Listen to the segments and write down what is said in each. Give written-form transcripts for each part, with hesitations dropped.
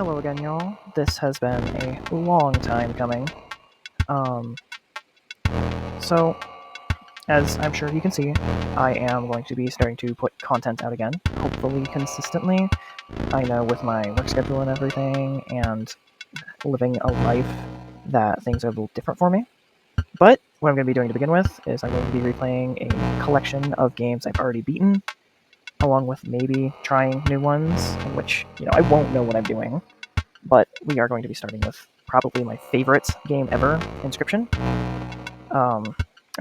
Hello again, y'all. This has been a long time coming. So, as I'm sure you can see, I am going to be starting to put content out again, hopefully consistently. I know with my work schedule and everything, and living a life, that things are a little different for me. But what I'm going to be doing to begin with is I'm going to be replaying a collection of games I've already beaten, along with maybe trying new ones, in which, I won't know what I'm doing. But we are going to be starting with probably my favorite game ever, Inscryption. I'm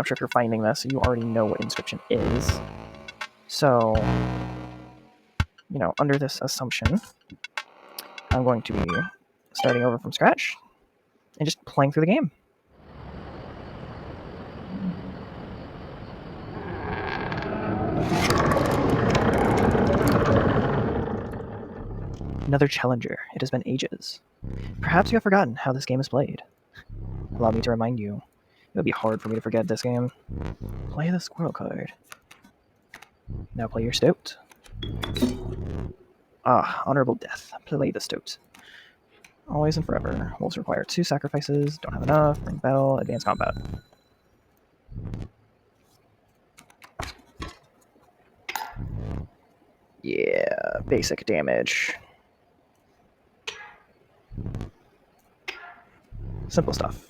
sure if you're finding this, you already know what Inscryption is. So, under this assumption, I'm going to be starting over from scratch and just playing through the game. Another challenger. It has been ages. Perhaps you have forgotten how this game is played. Allow me to remind you. It would be hard for me to forget this game. Play the squirrel card. Now play your stoat. Honorable death. Play the stoat. Always and forever. Wolves require 2 sacrifices. Don't have enough. Ring battle. Advanced combat. Yeah, basic damage. Simple stuff.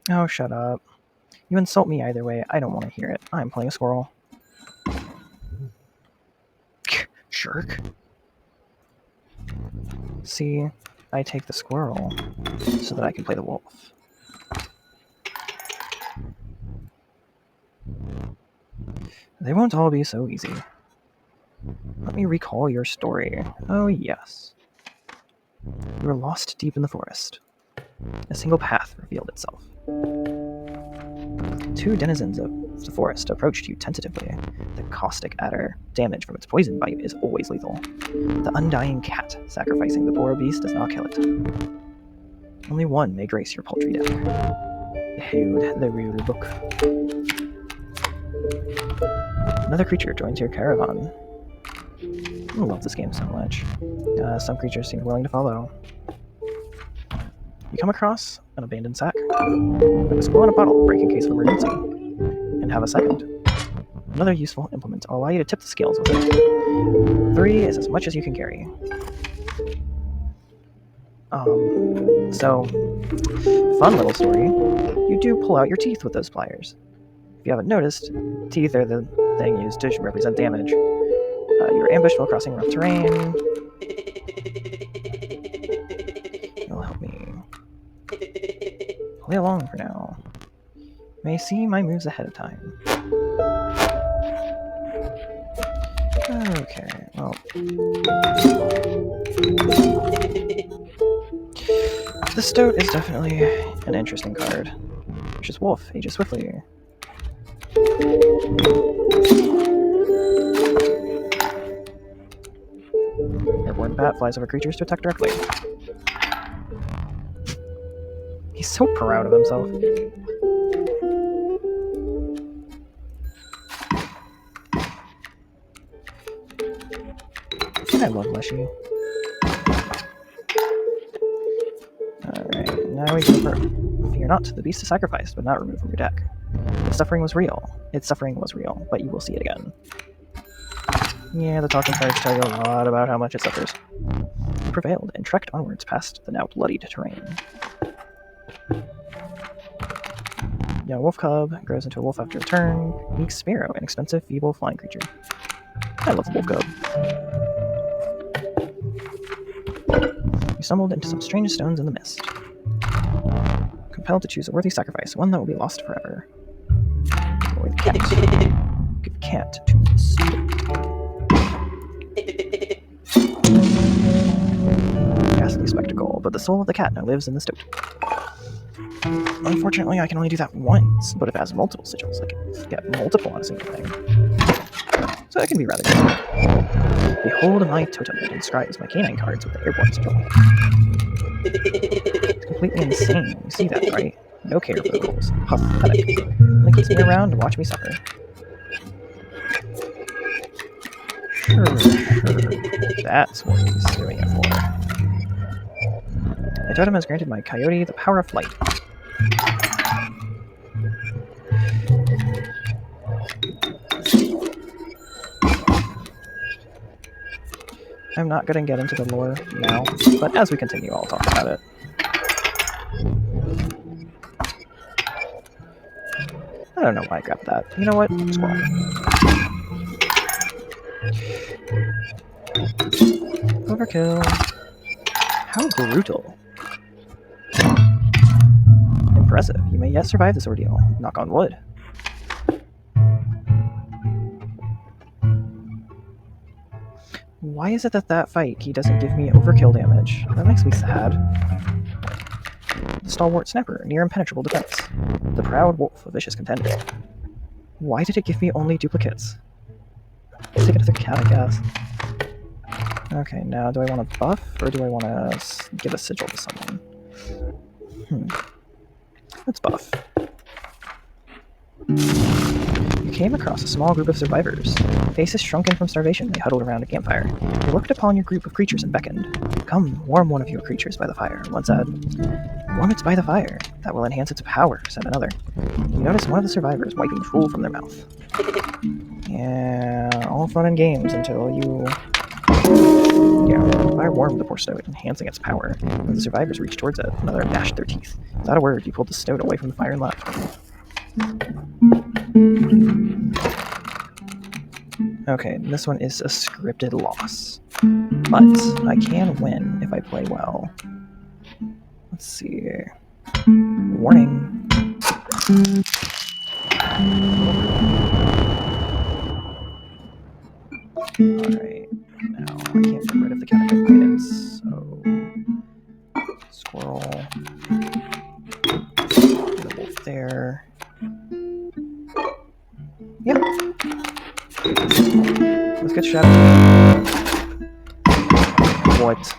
Oh, shut up. You insult me either way. I don't want to hear it. I'm playing a squirrel. Jerk. See, I take the squirrel so that I can play the wolf. They won't all be so easy. Let me recall your story. Oh, yes. You were lost deep in the forest. A single path revealed itself. 2 denizens of the forest approached you tentatively. The caustic adder, damage from its poison bite, is always lethal. The undying cat, sacrificing the poor beast does not kill it. Only one may grace your paltry deck. Behold the rule book. Another creature joins your caravan. I love this game so much. Some creatures seem willing to follow. You come across an abandoned sack. Put a squirrel in a bottle, break in case of emergency. And have a second. Another useful implement. I'll allow you to tip the scales with it. 3 is as much as you can carry. So, fun little story. You do pull out your teeth with those pliers. If you haven't noticed, teeth are the thing used to represent damage. You were ambushed while crossing rough terrain. You'll help me. Play along for now. May see my moves ahead of time. Okay, well. The stoat is definitely an interesting card. Which is wolf, ages swiftly. Airborne bat flies over creatures to attack directly. He's so proud of himself. I love Leshy. Alright, now we go for Fear not, the beast is sacrificed, but not removed from your deck. Its suffering was real, but you will see it again. Yeah, the talking cards tell you a lot about how much it suffers. You prevailed and trekked onwards past the now bloodied terrain. Young wolf cub grows into a wolf after a turn. Meek sparrow, an expensive, feeble flying creature. I love the wolf cub. You stumbled into some strange stones in the mist. Compelled to choose a worthy sacrifice, one that will be lost forever. Or the cat. Give cat to the stoat. Ghastly spectacle, but the soul of the cat now lives in the stoat. Unfortunately, I can only do that once, but if it has multiple sigils, I can get multiple on a single thing. So it can be rather good. Behold my totem that inscribes my canine cards with the airborne sigil. It's completely insane. You see that, right? No care bills. Pathetic. Only keeps me around to watch me suffer. Sure. That's what he's doing it for. My totem has granted my coyote the power of flight. I'm not going to get into the lore now, but as we continue, I'll talk about it. I don't know why I grabbed that. You know what? Squirrel. Overkill. How brutal. Impressive. You may yet survive this ordeal. Knock on wood. Why is it that fight he doesn't give me overkill damage? That makes me sad. The stalwart snapper, near impenetrable defense. The proud wolf, a vicious contender. Why did it give me only duplicates? Let's take another cat, I guess. Okay, now do I want to buff, or do I want to give a sigil to someone? Let's buff. You came across a small group of survivors. Faces shrunken from starvation, they huddled around a campfire. They looked upon your group of creatures and beckoned. Come, warm one of your creatures by the fire, one said. Warm it by the fire. That will enhance its power, said another. You notice one of the survivors wiping drool from their mouth. Yeah, all fun and games until you... Yeah, the fire warmed the poor stoat, enhancing its power. As the survivors reached towards it, another gnashed their teeth. Without a word, you pulled the stoat away from the fire and left. Okay, this one is a scripted loss. But I can win if I play well. Let's see. Warning. Alright, now I can't get rid of the counterfeit items, so... Squirrel. The wolf there. Yep. Let's get shot. What?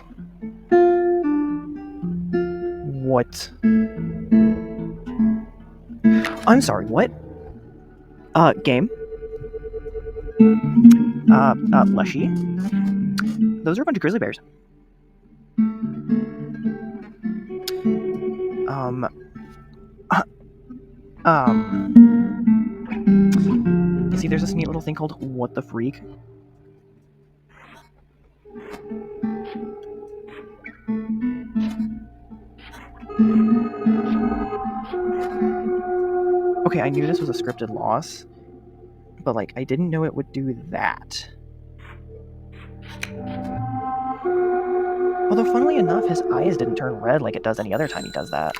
What? I'm sorry, what? Game? Leshy? Those are a bunch of grizzly bears. You see, there's this neat little thing called What the Freak. Okay, I knew this was a scripted loss, but, like, I didn't know it would do that. Although, funnily enough, his eyes didn't turn red like it does any other time he does that.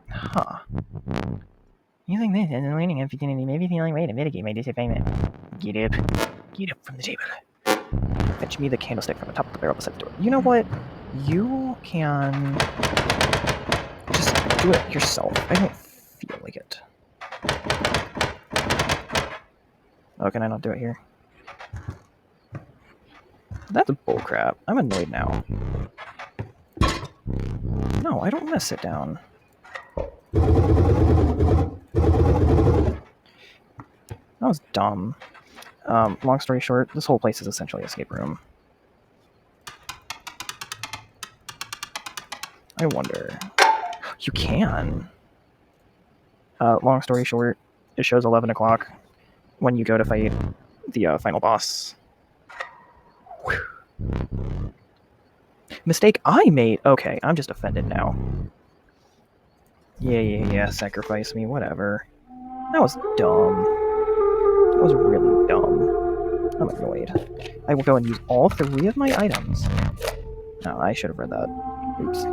Huh. Using this as a learning opportunity may be the only way to mitigate my disappointment. Get up. Get up from the table. Fetch me the candlestick from the top of the barrel beside the door. You know what? You can... just do it yourself. I don't feel like it. Oh, can I not do it here? That's bullcrap. I'm annoyed now. No, I don't want to sit down. That was dumb. Long story short, this whole place is essentially an escape room. I wonder... You can! Long story short, it shows 11 o'clock when you go to fight the final boss. Whew. Mistake I made! Okay, I'm just offended now. Yeah, sacrifice me, whatever. That was dumb. That was really dumb. I'm annoyed. I will go and use all 3 of my items. No, I should have read that. Oops.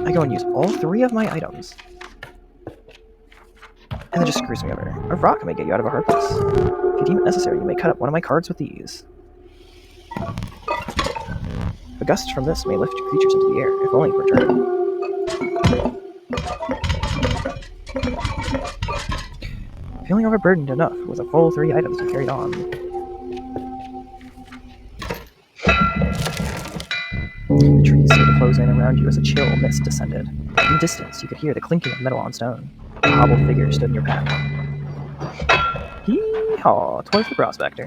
I go and use all 3 of my items. And it just screws me over. A rock may get you out of a hard place. If you deem it necessary, you may cut up one of my cards with these. A gust from this may lift creatures into the air, if only for a turn. Feeling overburdened enough with a full 3 items to carry on. The trees closed in around you as a chill mist descended. In the distance, you could hear the clinking of metal on stone. A hobbled figure stood in your path. Hee-haw, 'twas the prospector.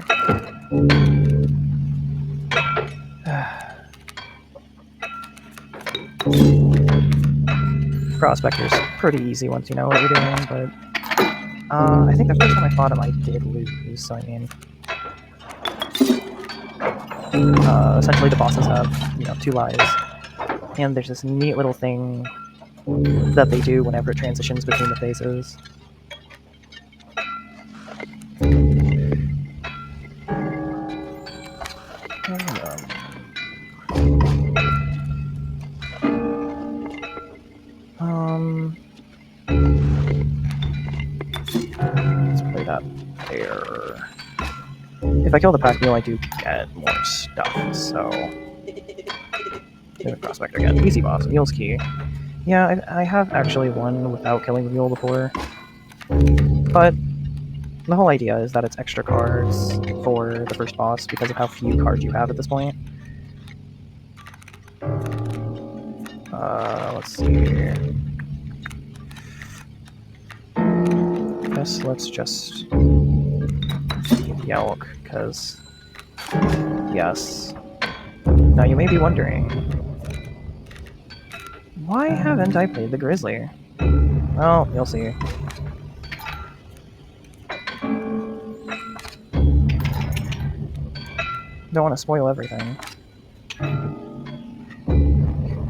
Prospector's pretty easy once you know what you're doing, but I think the first time I fought him I did lose, so I mean... essentially the bosses have, 2 lives. And there's this neat little thing that they do whenever it transitions between the phases. Let's play that there. If I kill the pack mule, I do get more stuff, so... The prospector again. Easy boss. Mule's key. Yeah, I have actually won without killing the mule before. But the whole idea is that it's extra cards for the first boss because of how few cards you have at this point. Let's see here. Guess let's just Yelk, because yes. Now you may be wondering, why haven't I played the Grizzly? Well, you'll see. Don't want to spoil everything. I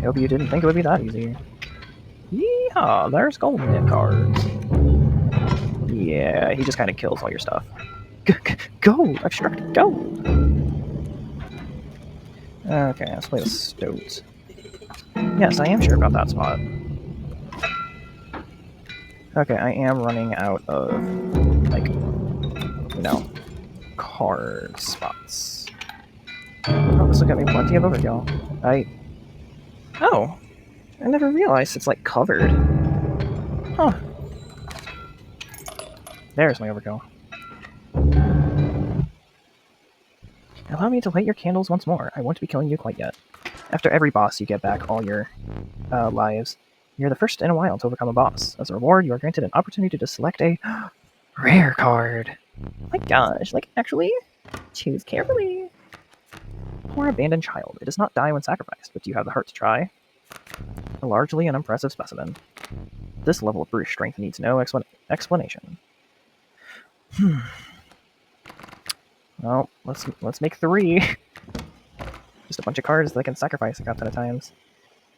hope you didn't think it would be that easy. Yeehaw, there's golden hit cards. Yeah, he just kind of kills all your stuff. Gold! Extracted gold! Okay, let's play the Stoat. Yes, I am sure about that spot. Okay, I am running out of, card spots. Oh, this will get me plenty of overkill. Oh! I never realized it's, covered. Huh. There's my overkill. Allow me to light your candles once more. I won't be killing you quite yet. After every boss, you get back all your lives. You're the first in a while to overcome a boss. As a reward, you are granted an opportunity to select a rare card. My gosh, actually, choose carefully. Poor abandoned child. It does not die when sacrificed, but do you have the heart to try? A largely unimpressive specimen. This level of brute strength needs no explanation. Well, let's make 3. Just a bunch of cards that I can sacrifice a couple of times.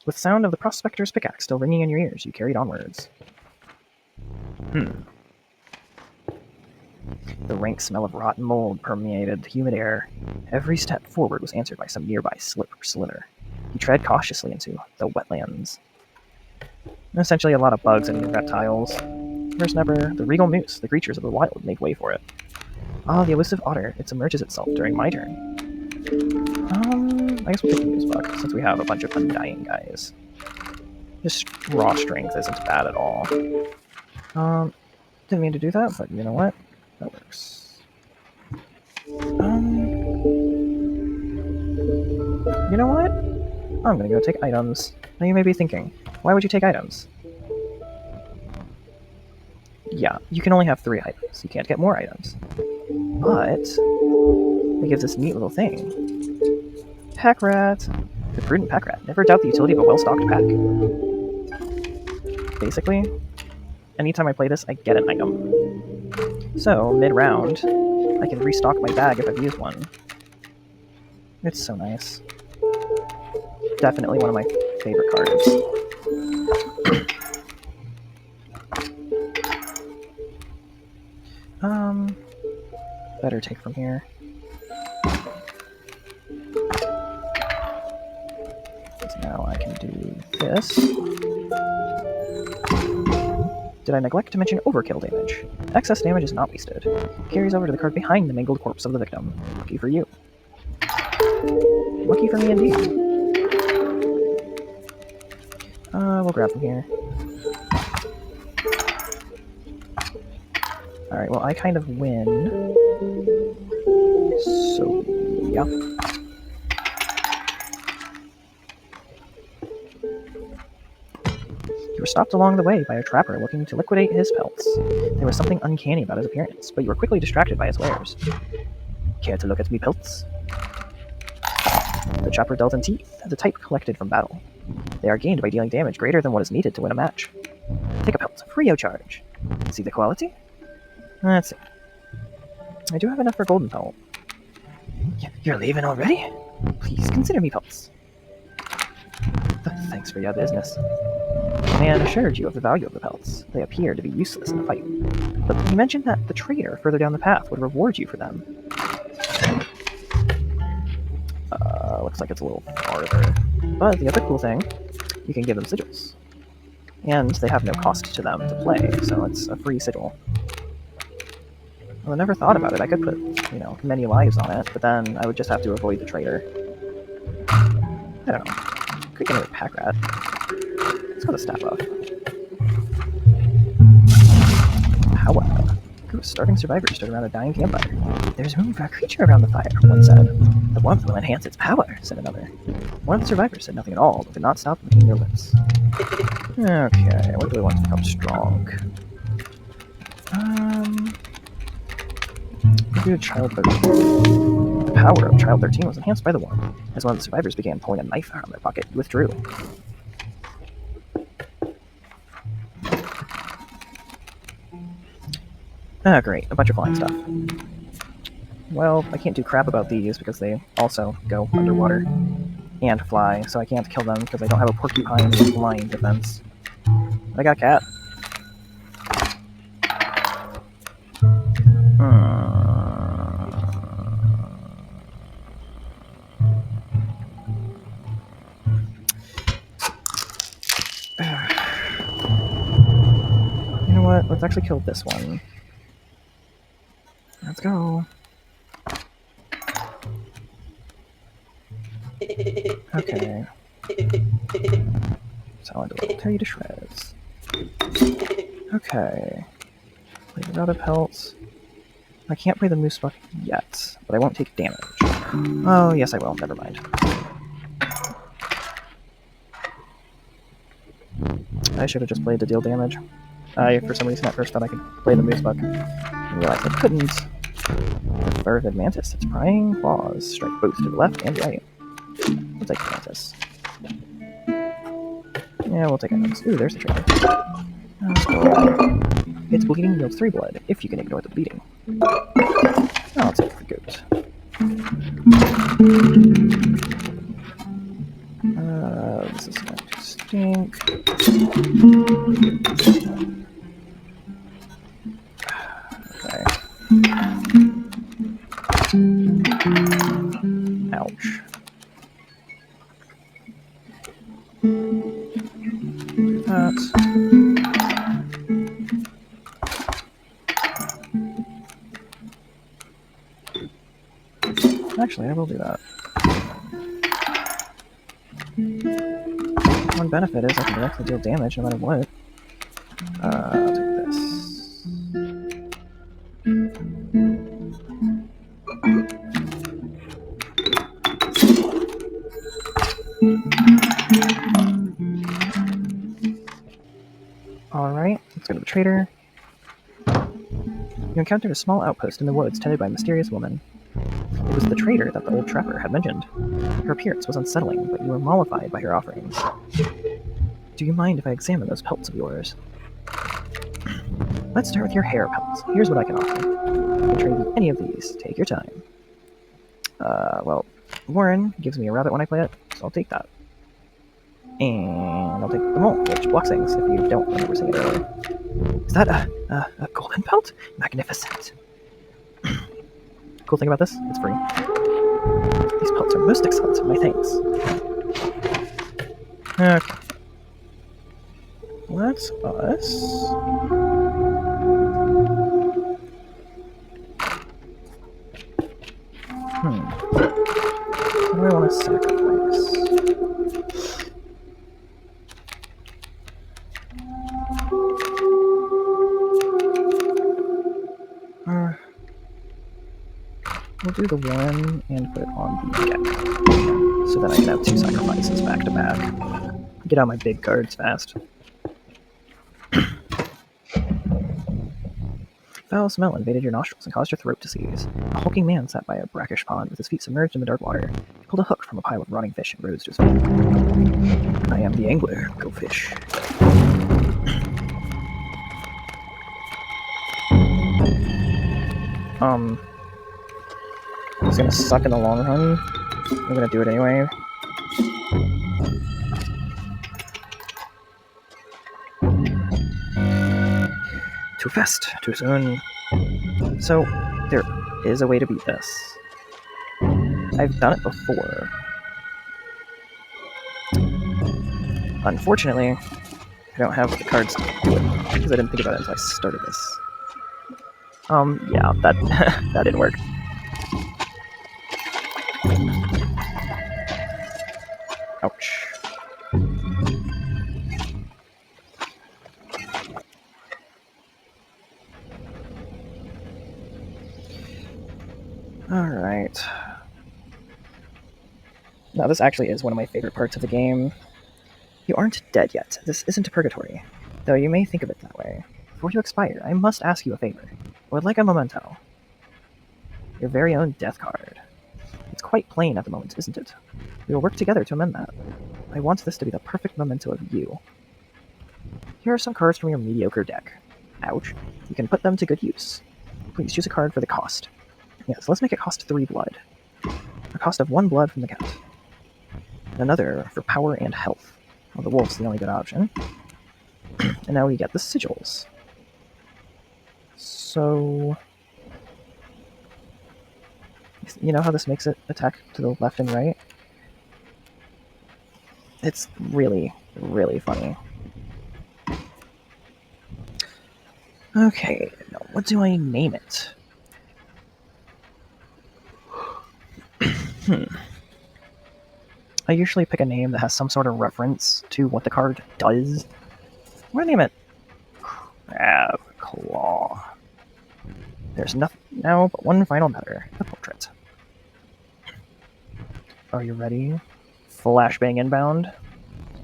With sound of the prospector's pickaxe still ringing in your ears, you carried onwards. The rank smell of rotten mold permeated the humid air. Every step forward was answered by some nearby slip or slither. You tread cautiously into the wetlands. Essentially a lot of bugs and reptiles. There's never the regal moose. The creatures of the wild make way for it. Ah, the elusive otter. It submerges itself during my turn. I guess we'll take the moose buck, since we have a bunch of undying guys. Just raw strength isn't bad at all. Didn't mean to do that, but you know what? That works. You know what? I'm gonna go take items. Now you may be thinking, why would you take items? Yeah, you can only have 3 items. You can't get more items. But it gives this neat little thing. Pack rat. The prudent pack rat. Never doubt the utility of a well-stocked pack. Basically, anytime I play this, I get an item. So, mid-round, I can restock my bag if I've used one. It's so nice. Definitely one of my favorite cards. Better take from here. So now I can do this. Did I neglect to mention overkill damage? Excess damage is not wasted. Carries over to the card behind the mangled corpse of the victim. Lucky for you. Lucky for me indeed. We'll grab from here. Alright, well I kind of win. So, yeah. were stopped along the way by a trapper looking to liquidate his pelts. There was something uncanny about his appearance, but you were quickly distracted by his wares. Care to look at me pelts? The trapper dealt in teeth, the type collected from battle. They are gained by dealing damage greater than what is needed to win a match. Take a pelt, free of charge. See the quality? Let's see. I do have enough for golden pelt. You're leaving already? Please consider me pelts. Thanks for your business. The man assured you of the value of the pelts. They appear to be useless in the fight. But he mentioned that the trader further down the path would reward you for them. Looks like it's a little farther. But the other cool thing, you can give them sigils. And they have no cost to them to play, so it's a free sigil. Well, I never thought about it. I could put, many lives on it, but then I would just have to avoid the trader. I don't know. Could get another pack rat. Let's go the staff off. Power. Starving survivors stood around a dying campfire. There's room for a creature around the fire, one said. The warmth will enhance its power, said another. One of the survivors said nothing at all, but could not stop licking their lips. Okay, what do we want to become strong? Maybe a Child 13. The power of Child 13 was enhanced by the warmth. As one of the survivors began pulling a knife out of their pocket, he withdrew. Ah, great. A bunch of flying stuff. Well, I can't do crap about these because they also go underwater and fly, so I can't kill them because I don't have a porcupine flying defense. But I got a cat. You know what? Let's actually kill this one. Let's go. Okay. Solid will tear you to shreds. Okay. Play the other pelts. I can't play the moose buck yet, but I won't take damage. Oh, yes I will. Never mind. I should have just played to deal damage. I, for some reason, at first thought I could play the moose buck. I realized I couldn't. The fervid mantis, its prying claws strike both to the left and right. We'll take the mantis. Yeah, we'll take a notice. Ooh, there's the trainer. Its bleeding yields 3 blood, if you can ignore the bleeding. I'll take the goat. This is going to stink. Okay. Ouch. That. Actually, I will do that. One benefit is I can directly deal damage no matter what. I'll take this. Alright, let's go to the trader. You encountered a small outpost in the woods tended by a mysterious woman. It was the trader that the old trapper had mentioned. Her appearance was unsettling, but you were mollified by her offerings. Do you mind if I examine those pelts of yours? Let's start with your hair pelts. Here's what I can offer. I can trade you any of these. Take your time. Well, Warren gives me a rabbit when I play it, so I'll take that. And I'll take the mole, which blocks things if you don't remember seeing it earlier. Is that a golden pelt? Magnificent. Cool thing about this, it's free. These pelts are most excellent, my thanks. Okay. Let's us... What do I want to sacrifice? We'll do the one and put it on the deck. So that I can have 2 sacrifices back to back. Get out my big cards fast. foul smell invaded your nostrils and caused your throat to seize. A hulking man sat by a brackish pond with his feet submerged in the dark water. He pulled a hook from a pile of rotting fish and rose to his feet. I am the angler. Go fish. It's gonna suck in the long run. I'm gonna do it anyway. Too fast, too soon. So, there is a way to beat this. I've done it before. Unfortunately, I don't have the cards to do it, because I didn't think about it until I started this. Yeah, that, that didn't work. Ouch. Alright. Now, this actually is one of my favorite parts of the game. You aren't dead yet. This isn't a purgatory, though you may think of it that way. Before you expire, I must ask you a favor. I would like a memento. Your very own death card. It's quite plain at the moment, isn't it? We will work together to amend that. I want this to be the perfect memento of you. Here are some cards from your mediocre deck. Ouch. You can put them to good use. Please choose a card for the cost. Yes, let's make it cost 3 blood. A cost of 1 blood from the cat. And another for power and health. Well, the wolf's the only good option. And now we get the sigils. So... you know how this makes it attack to the left and right? It's really, really funny. Okay, now what do I name it? I usually pick a name that has some sort of reference to what the card does. I'm gonna name it Crab Claw. There's nothing now but one final matter, the portrait. Are you ready? Flashbang inbound.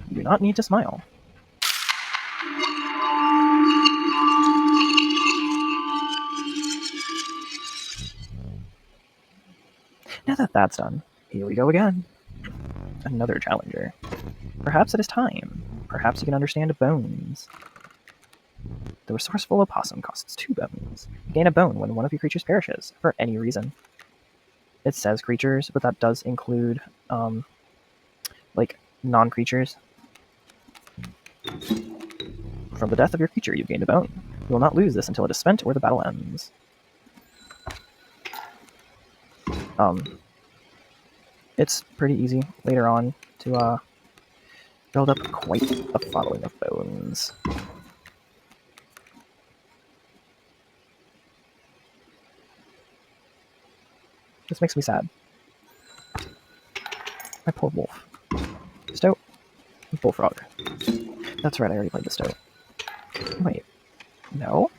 You do not need to smile. Now that that's done, here we go again. Another challenger. Perhaps it is time. Perhaps you can understand bones. The resourceful opossum costs 2 bones. You gain a bone when one of your creatures perishes, for any reason. It says creatures, but that does include, like, non-creatures. From the death of your creature, you've gained a bone. You will not lose this until it is spent or the battle ends. It's pretty easy later on to build up quite a following of bones. This makes me sad. My poor wolf. Stoat. Bullfrog. That's right, I already played the Stoat. Wait. No?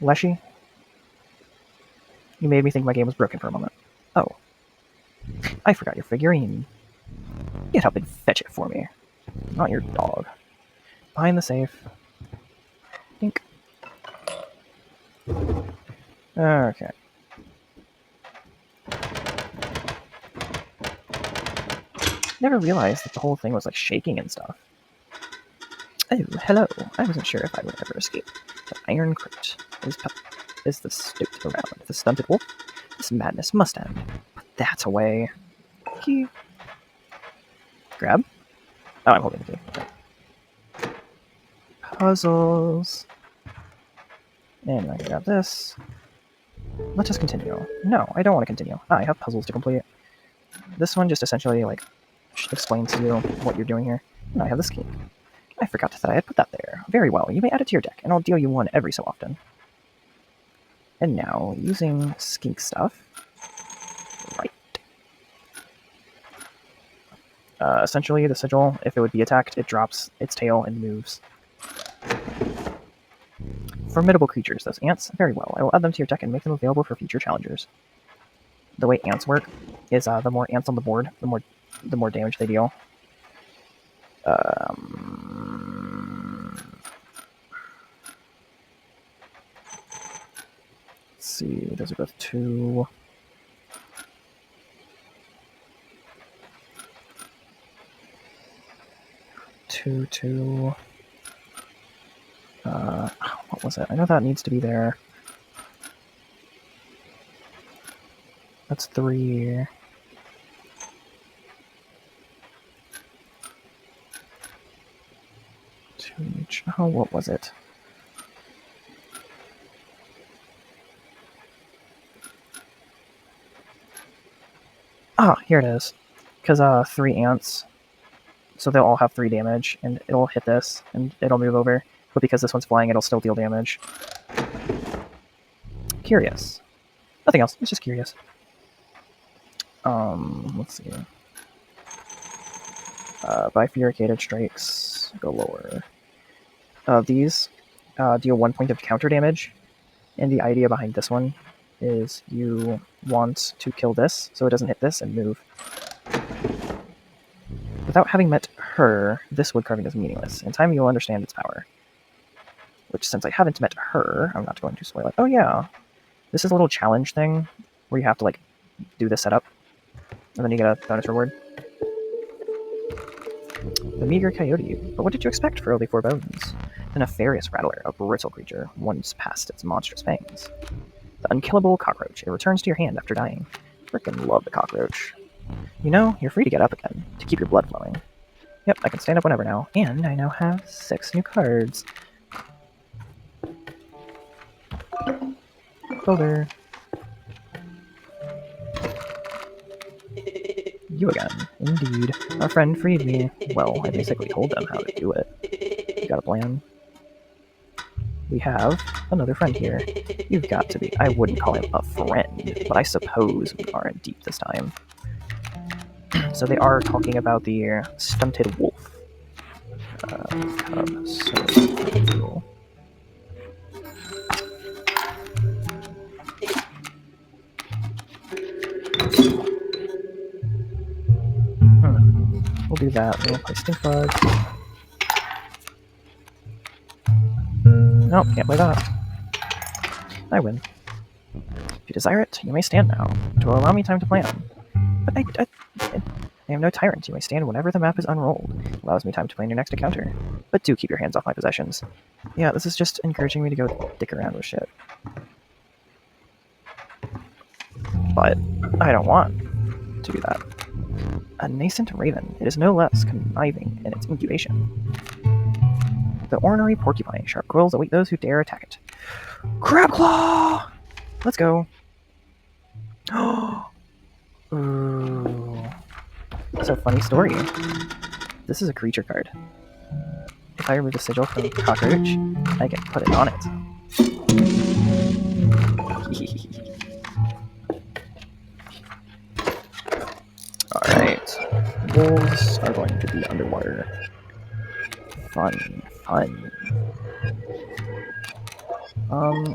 Leshy? You made me think my game was broken for a moment. Oh. I forgot your figurine. Get up and fetch it for me. Not your dog. Behind the safe. Dink. Okay. Never realized that the whole thing was like shaking and stuff. Oh, hello. I wasn't sure if I would ever escape. The iron crypt. Is the stoat around? The stunted wolf? This madness must end. Put that away. Key. Grab? Oh, I'm holding the key. Okay. Puzzles. And I can grab this. Let us continue. No, I don't want to continue. I have puzzles to complete. This one just essentially, like, explains to you what you're doing here. And I have this key. I forgot that I had put that there. Very well, you may add it to your deck, and I'll deal you one every so often. And now, using skink stuff. Right. Essentially, the sigil, if it would be attacked, it drops its tail and moves. Formidable creatures, those ants. Very well, I will add them to your deck and make them available for future challengers. The way ants work is the more ants on the board, the more damage they deal. see, those are both 2. 2, 2. What was it? I know that needs to be there. That's 3. Each. Oh, what was it? Ah, here it is. Because 3 ants, so they'll all have 3 damage, and it'll hit this, and it'll move over. But because this one's flying, it'll still deal damage. Curious. Nothing else. It's just curious. Let's see. Bifurcated strikes go lower. These deal 1 point of counter damage, and the idea behind this one is you want to kill this so it doesn't hit this and move. Without having met her, this wood carving is meaningless. In time, you'll understand its power. Which, since I haven't met her, I'm not going to spoil it. Oh yeah, this is a little challenge thing where you have to like do the setup, and then you get a bonus reward. The meager coyote. But what did you expect for only 4 bones? The nefarious rattler, a brittle creature, once past its monstrous fangs. The unkillable cockroach. It returns to your hand after dying. Frickin' love the cockroach. You know, you're free to get up again, to keep your blood flowing. Yep, I can stand up whenever now, and I now have 6 new cards. Folder. You again. Indeed. Our friend freed me. Well, I basically told them how to do it. You got a plan? We have another friend here. You've got to be. I wouldn't call him a friend, but I suppose we aren't deep this time. So they are talking about the stunted wolf. Cub, so cool. We'll do that. We'll play Stink Bug. Nope, can't play that. I win. If you desire it, you may stand now. It will allow me time to plan. But I am no tyrant. You may stand whenever the map is unrolled. It allows me time to plan your next encounter. But do keep your hands off my possessions. Yeah, this is just encouraging me to go dick around with shit. But I don't want to do that. A nascent raven. It is no less conniving in its incubation. The ornery porcupine. Sharp quills await those who dare attack it. Crab Claw! Let's go. Ooh. So, funny story. This is a creature card. If I remove the sigil from Cockroach, I can put it on it. Alright. Wolves are going to be underwater. Fun.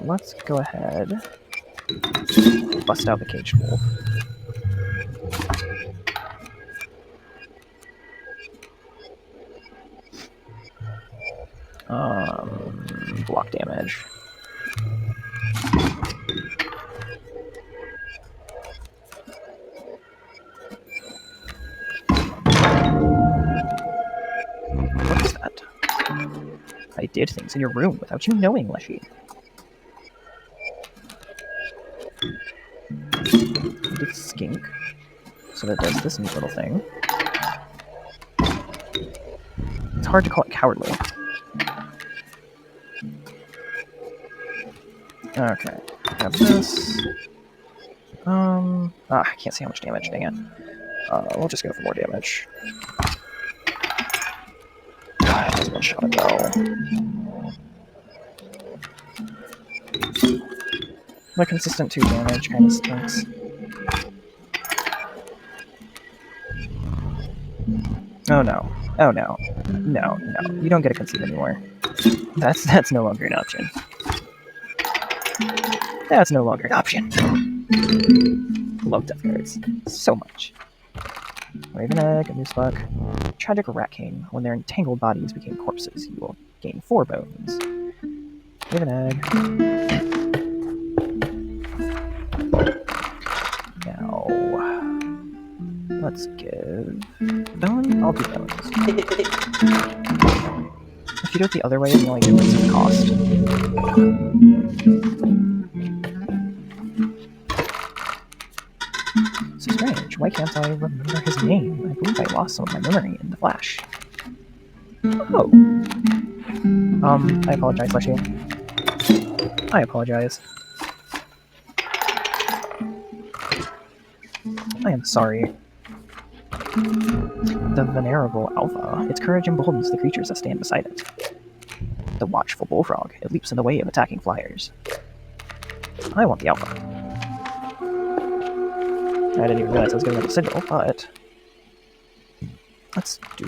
Let's go ahead. Bust out the caged wolf. Block damage. What is that? I did things in your room without you knowing, Leshy. I did skink, so that does this neat little thing. It's hard to call it cowardly. Okay, have this. I can't see how much damage, dang it. We'll just go for more damage. God, it does one shot ago. The consistent 2 damage kind of stinks. Oh no. Oh no. No. You don't get a concede anymore. That's no longer an option. That's no longer an option. Love death cards. So much. Raven Egg, a Moose Buck. Tragic Rat King. When their entangled bodies became corpses, you will gain 4 bones. Raven Egg. Let's give bone. I'll do bones. If you do it the other way, the only difference is cost. So strange. Why can't I remember his name? I believe I lost some of my memory in the flash. Oh. I apologize, Leshy. I apologize. I am sorry. The venerable Alpha. Its courage emboldens the creatures that stand beside it. The watchful bullfrog. It leaps in the way of attacking flyers. I want the Alpha. I didn't even realize I was getting a signal, but... let's do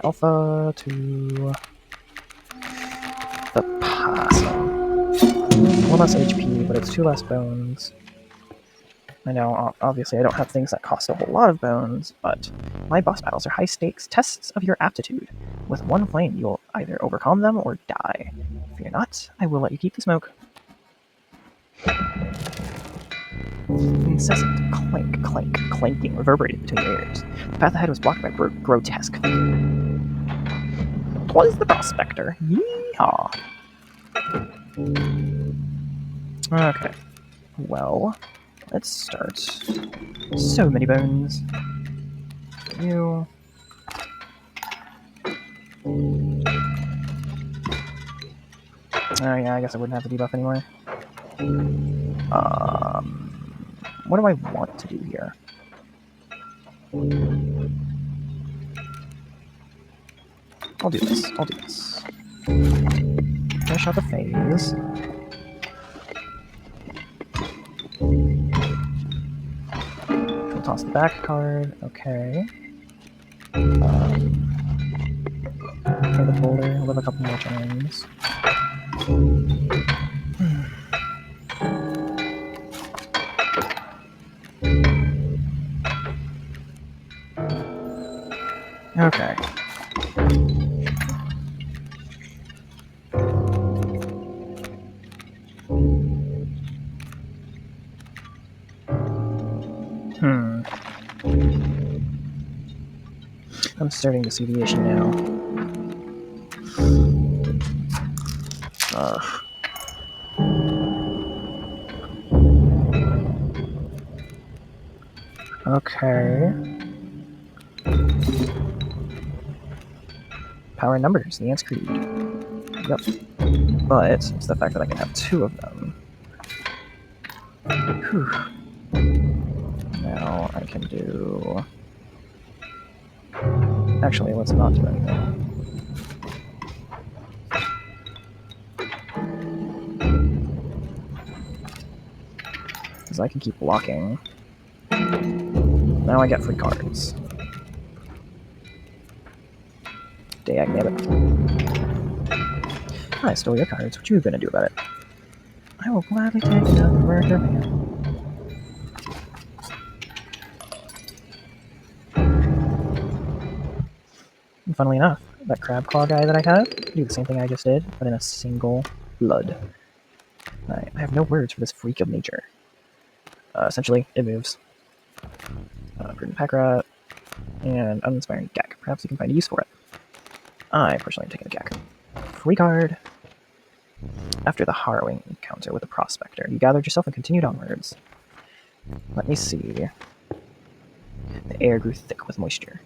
Alpha to... the possum. 1 less HP, but it's 2 less bones. I know, obviously I don't have things that cost a whole lot of bones, but my boss battles are high-stakes tests of your aptitude. With one flame, you'll either overcome them or die. Fear not, I will let you keep the smoke. Incessant clank, clank, clanking reverberated between your ears. The path ahead was blocked by a grotesque figure. 'Twas the prospector. Yeehaw! Okay. Well, let's start. So many bones. You. Oh yeah, I guess I wouldn't have to debuff anymore. What do I want to do here? I'll do this. Finish out the phase. We'll toss the back card. Okay. For the boulder, I'll have a couple more turns. Okay. I'm starting to see the issue now. Ugh. Okay. Power numbers, the Ants Creed. Yep. But it's the fact that I can have 2 of them. Whew. Now I can do... actually, let's not do anything. Because I can keep blocking. Now I get free cards. Dagnabbit. I stole your cards. What you gonna do about it? I will gladly take another murder man. And funnily enough, that crab claw guy that I have can do the same thing I just did, but in a single blood. I have no words for this freak of nature. Essentially, it moves. Prudent Pack Rat, and Uninspiring Gek. Perhaps you can find a use for it. I personally am taking the Gek. Free card. After the harrowing encounter with the prospector, you gathered yourself and continued onwards. Let me see. The air grew thick with moisture.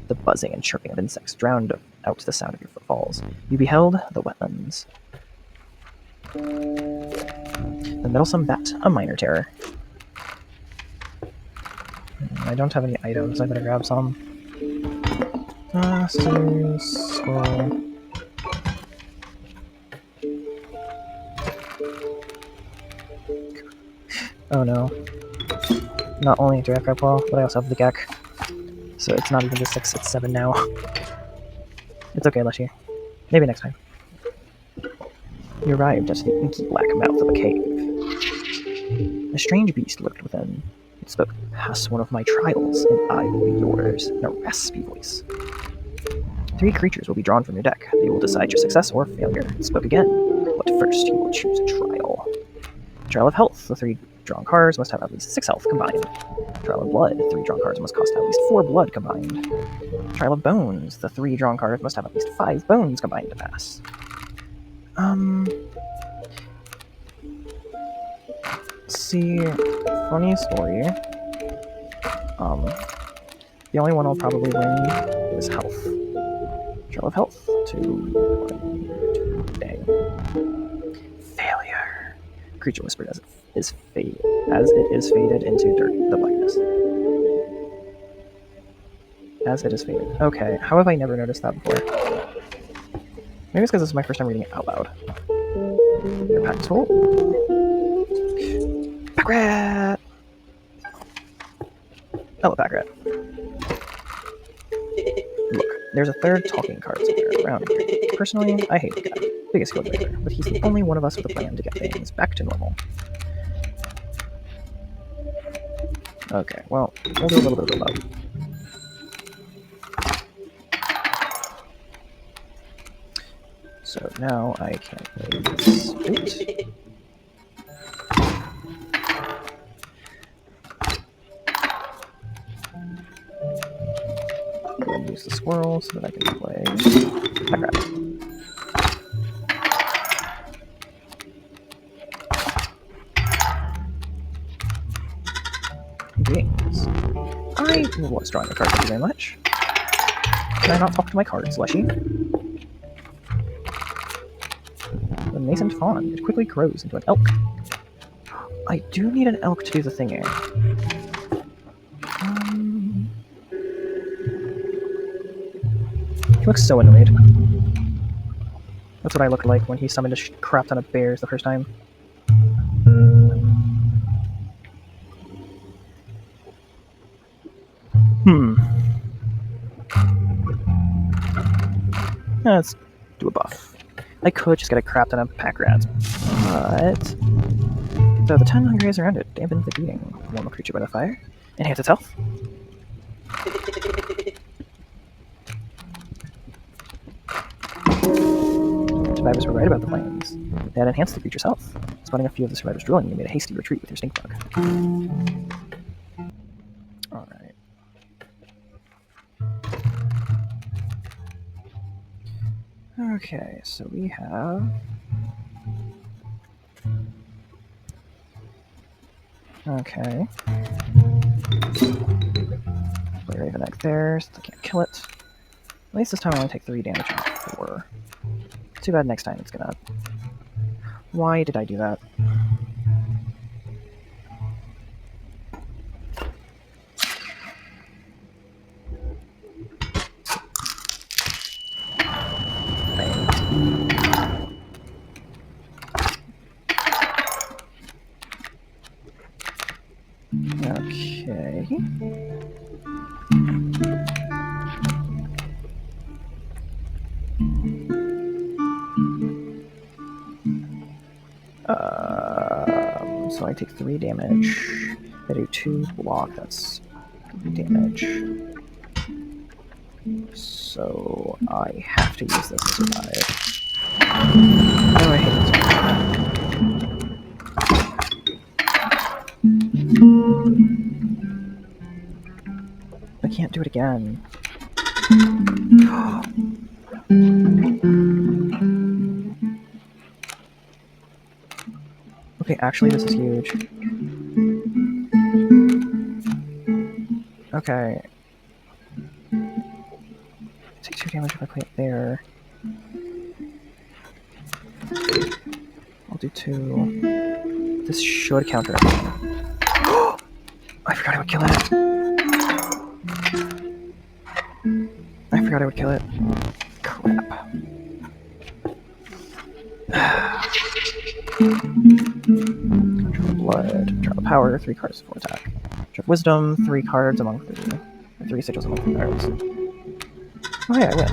The buzzing and chirping of insects drowned out the sound of your footfalls. You beheld the wetlands. The meddlesome bat, a minor terror. I don't have any items, I better grab some. Scroll. Oh no. Not only do I have Crabclaw, but I also have the Gek. So it's not even just 6, it's 7 now. It's okay, Leshy. Maybe next time. You arrived at the inky black mouth of a cave. A strange beast lurked within. It spoke, "Pass one of my trials, and I will be yours," in a raspy voice. 3 creatures will be drawn from your deck. They will decide your success or failure. It spoke again, but first you will choose a trial. Trial of Health. The 3 drawn cards must have at least 6 health combined. Trial of Blood, 3 drawn cards must cost at least 4 blood combined. Trial of Bones, the 3 drawn cards must have at least 5 bones combined to pass. See, funny story. The only one I'll probably win is health. Trial of Health, 2, 1, 2, dang. Failure. Creature whispered as it is faded into the blackness. As it is faded. Okay, how have I never noticed that before? Maybe it's because this is my first time reading it out loud. Your pack is full. Pack rat! Hello, pack rat. Look, there's a third talking card somewhere around here. Personally, I hate the guy. Biggest skill breaker, but he's the only one of us with a plan to get things back to normal. Okay, well, we'll do a little bit of both. So now I can play this boot. And use the squirrel so that I can play pack rat. Games. I was drawing a card, thank you very much. Can I not talk to my cards, Leshy? The nascent fawn. It quickly grows into an elk. I do need an elk to do the thingy. He looks so annoyed. That's what I looked like when he summoned a crap ton of bears the first time. Let's do a buff. I could just get a crap ton of pack rats, but though the 10 hungry eyes around it dampen the beating. Warm a creature by the fire. Enhance its health. Survivors were right about the planes. They had enhanced the creature's health. Spotting a few of the survivors drooling, you made a hasty retreat with your stink bug. Alright. Okay, so we have... Okay. Play Raven Egg there, so I can't kill it. At least this time I only take 3 damage, not 4. Too bad next time it's gonna... Why did I do that? Okay. So I take 3 damage. I do 2 block, that's 3 damage. So I have to use this to survive. Oh, I hate this one. I can't do it again. Okay, actually this is huge. Okay. Take 2 damage if I play it there. I'll do 2. This should counter everything. I forgot I would kill it. I forgot I would kill it. Crap. Blood, draw power, 3 cards for attack. Draw wisdom, 3 cards among 3. 3 sigils among 3 cards. Oh yeah, I win.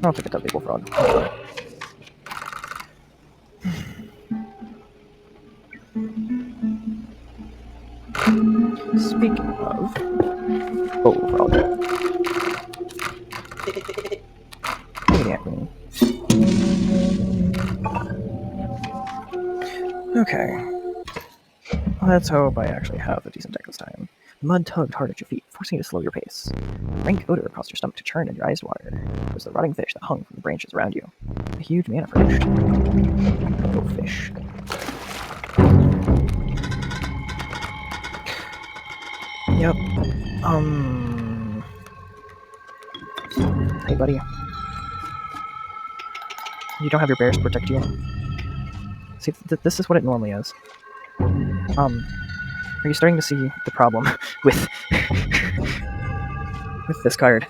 I'll take a double frog. Speaking of... Oh, frog. Maniac Queen. Okay. Let's hope I actually have a decent deck this time. The mud tugged hard at your feet, forcing you to slow your pace. The rank odor caused your stomach to churn and your eyes to water. It was the rotting fish that hung from the branches around you. A huge man approached. Oh, fish. Yep. Hey, buddy. You don't have your bears to protect you. See, this is what it normally is. Are you starting to see the problem with with this card?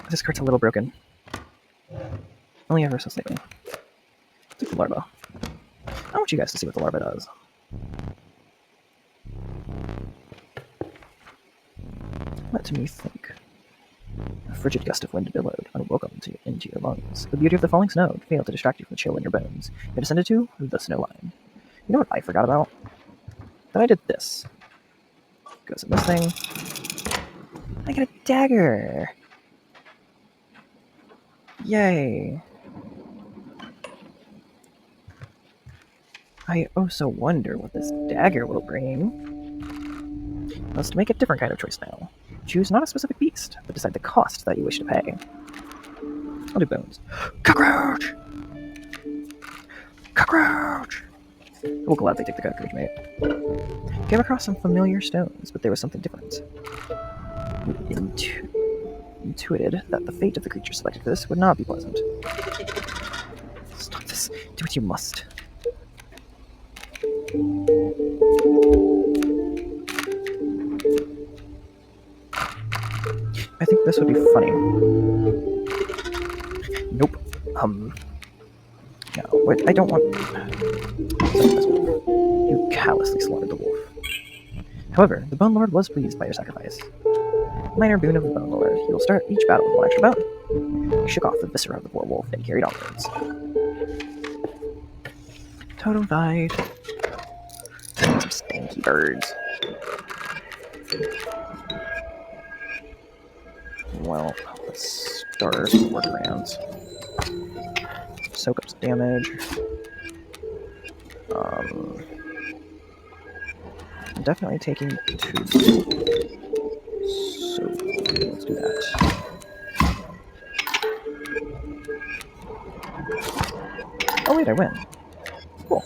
This card's a little broken. Only ever so slightly. It's like the larva. I want you guys to see what the larva does. Let me think. A frigid gust of wind billowed, unwelcome into your lungs. The beauty of the falling snow failed to distract you from the chill in your bones. You descended to the snow line. You know what I forgot about? That I did this. Goes in this thing. I got a dagger! Yay! I also wonder what this dagger will bring. Must make a different kind of choice now. Choose not a specific beast, but decide the cost that you wish to pay. I'll do bones. Cockroach! Cockroach! I will gladly take the cockroach, mate. Came across some familiar stones, but there was something different. You intuited that the fate of the creature selected for this would not be pleasant. Stop this. Do what you must. I think this would be funny. Nope. No, wait, I don't want... You callously slaughtered the wolf. However, the Bone Lord was pleased by your sacrifice. Minor boon of the Bone Lord. You will start each battle with one extra bone. He shook off the viscera of the poor wolf and carried onwards. Totem died. Some stanky birds. Well, let's start workarounds. Soak up some damage. I'm definitely taking 2. So let's do that. Oh wait, I win. Cool.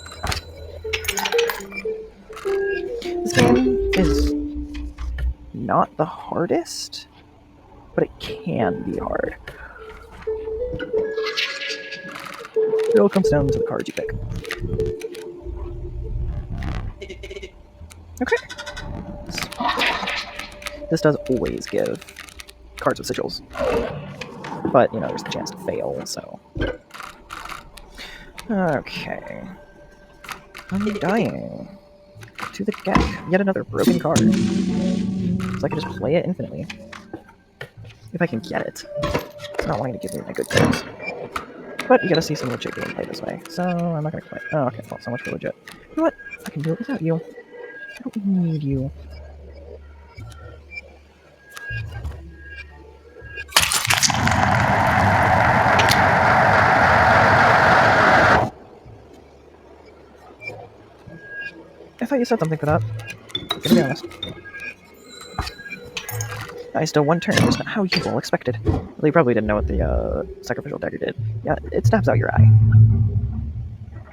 This game is not the hardest, but it can be hard. It all comes down to the cards you pick. Okay. This does always give cards with sigils. But, you know, there's the chance to fail, so... Okay. I'm dying. To the deck. Yet another broken card. So I can just play it infinitely. If I can get it. It's not wanting to give me my good cards. But you gotta see some legit gameplay this way, so I'm not gonna play. Oh, okay, well, so much for legit. You know what? I can do it without you. I don't need you. I thought you said something for that. Gonna be honest. I still one turn, just not how you all expected. Well, you probably didn't know what the sacrificial dagger did. Yeah, it stabs out your eye.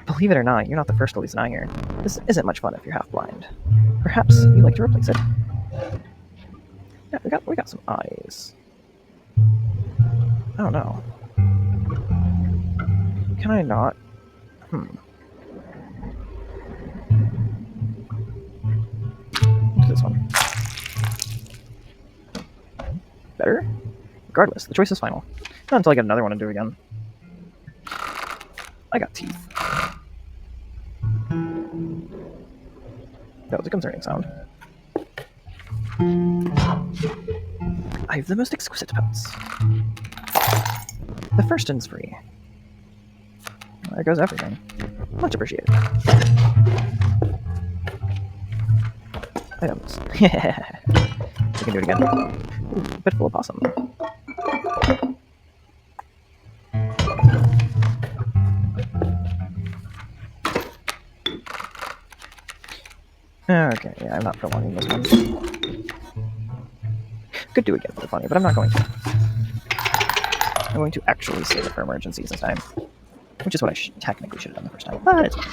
Believe it or not, you're not the first to lose an eye here. This isn't much fun if you're half blind. Perhaps you'd like to replace it. Yeah, we got some eyes. I don't know. Can I not? This one. Better? Regardless, the choice is final. Not until I get another one to do again. I got teeth. That was a concerning sound. I have the most exquisite pelts. The first one's free. There goes everything. Much appreciated. Items. I can do it again. Ooh, a bit full of possum. Okay, yeah, I'm not prolonging this one. Could do it again for the funny, but I'm not going to. I'm going to actually save it for emergencies this time. Which is what I technically should have done the first time, but it's fine.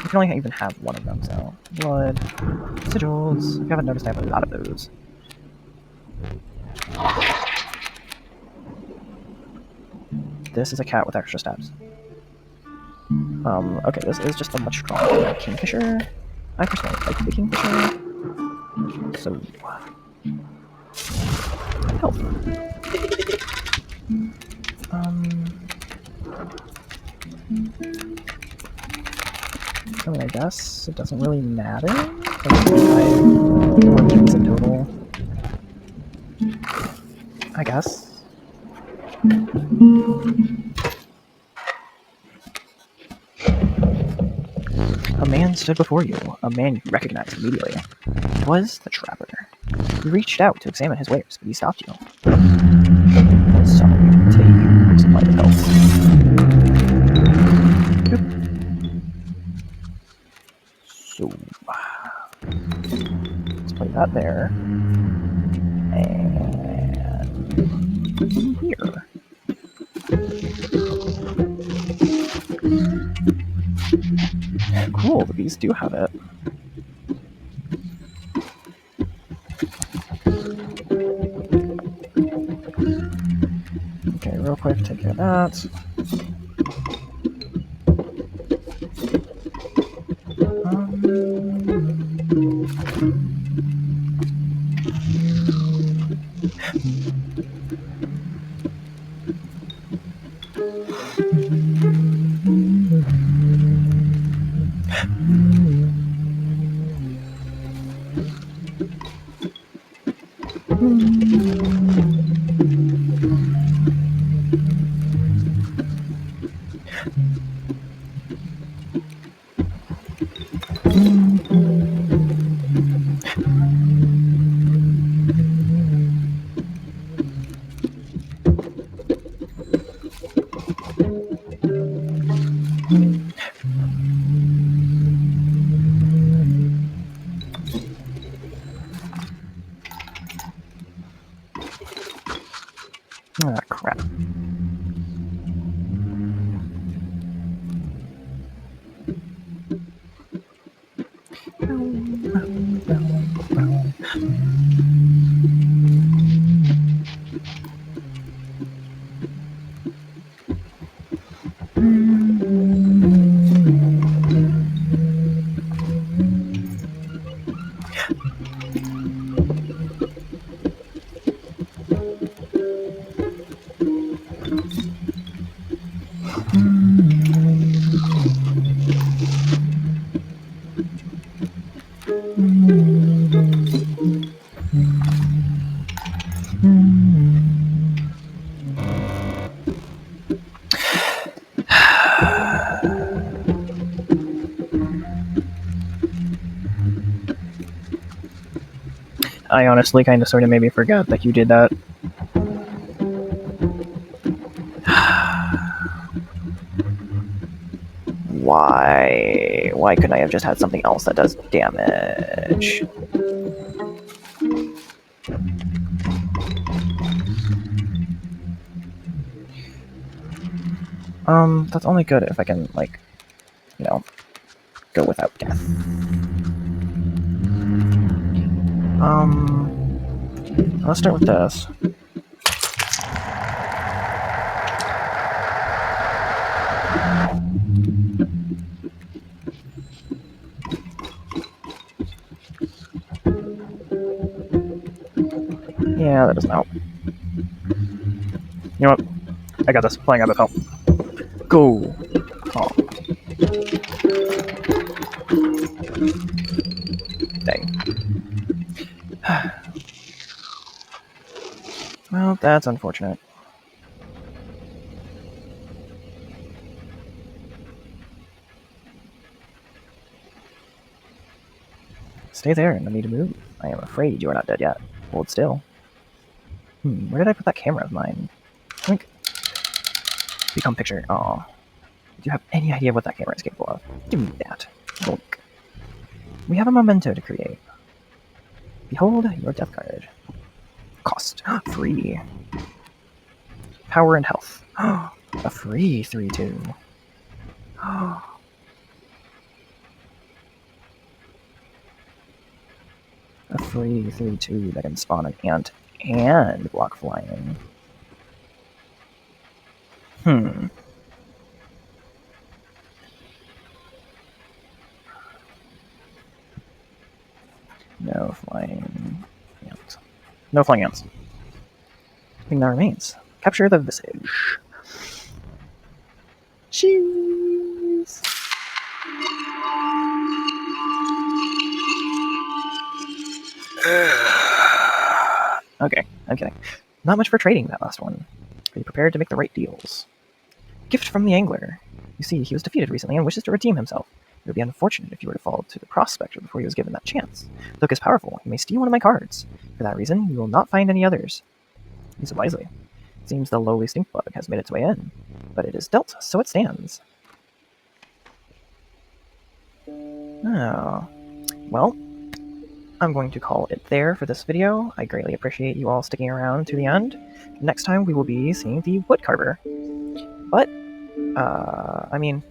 I can only even have one of them, so... Blood. Sigils. If you haven't noticed, I have a lot of those. This is a cat with extra steps. Okay, this is just a much stronger kingfisher. I personally like the kingfisher. So... Help. I mean, I guess it doesn't really matter. Four keys in total. I guess. A man stood before you, a man you recognized immediately. It was the trapper. You reached out to examine his wares, but he stopped you. Sorry, today you supplied the pelts. So, let's play that there. And here. Cool, the bees do have it. Okay, real quick, take care of that. Ah, crap. I honestly kind of sort of made me forget that you did that. Why? Why couldn't I have just had something else that does damage? That's only good if I can, like, you know, go without death. Let's start with this. Yeah, that doesn't help. You know what? I got this. Playing out of help. Go! Oh. Dang. Well, that's unfortunate. Stay there and let me to move. I am afraid you are not dead yet. Hold still. Where did I put that camera of mine? Think. Become picture. Aw. Do you have any idea what that camera is capable of? Give me that. Look. We have a memento to create. Behold your death card. Cost. Free. Power and health. A free 3/2. A free 3/2 that can spawn an ant and block flying. No flying ants. No flying ants. Thing that remains. Capture the visage. Cheese! Okay, I'm kidding. Not much for trading, that last one. Are you prepared to make the right deals? Gift from the angler. You see, he was defeated recently and wishes to redeem himself. It would be unfortunate if you were to fall to the prospector before he was given that chance. The hook is powerful. You may steal one of my cards. For that reason, you will not find any others. Use it wisely. It seems the lowly stink bug has made its way in. But it is dealt, so it stands. Oh. Well, I'm going to call it there for this video. I greatly appreciate you all sticking around to the end. Next time we will be seeing the woodcarver. But, I mean,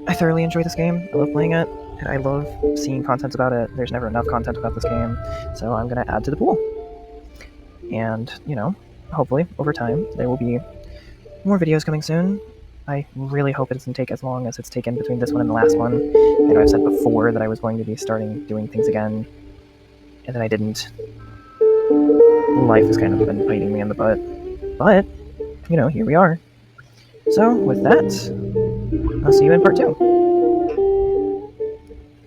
I thoroughly enjoy this game. I love playing it, and I love seeing content about it. There's never enough content about this game, so I'm going to add to the pool. And, you know, hopefully, over time, there will be more videos coming soon. I really hope it doesn't take as long as it's taken between this one and the last one. I know I've said before that I was going to be starting doing things again, and then I didn't. Life has kind of been biting me in the butt. But, you know, here we are. So, with that, I'll see you in part 2.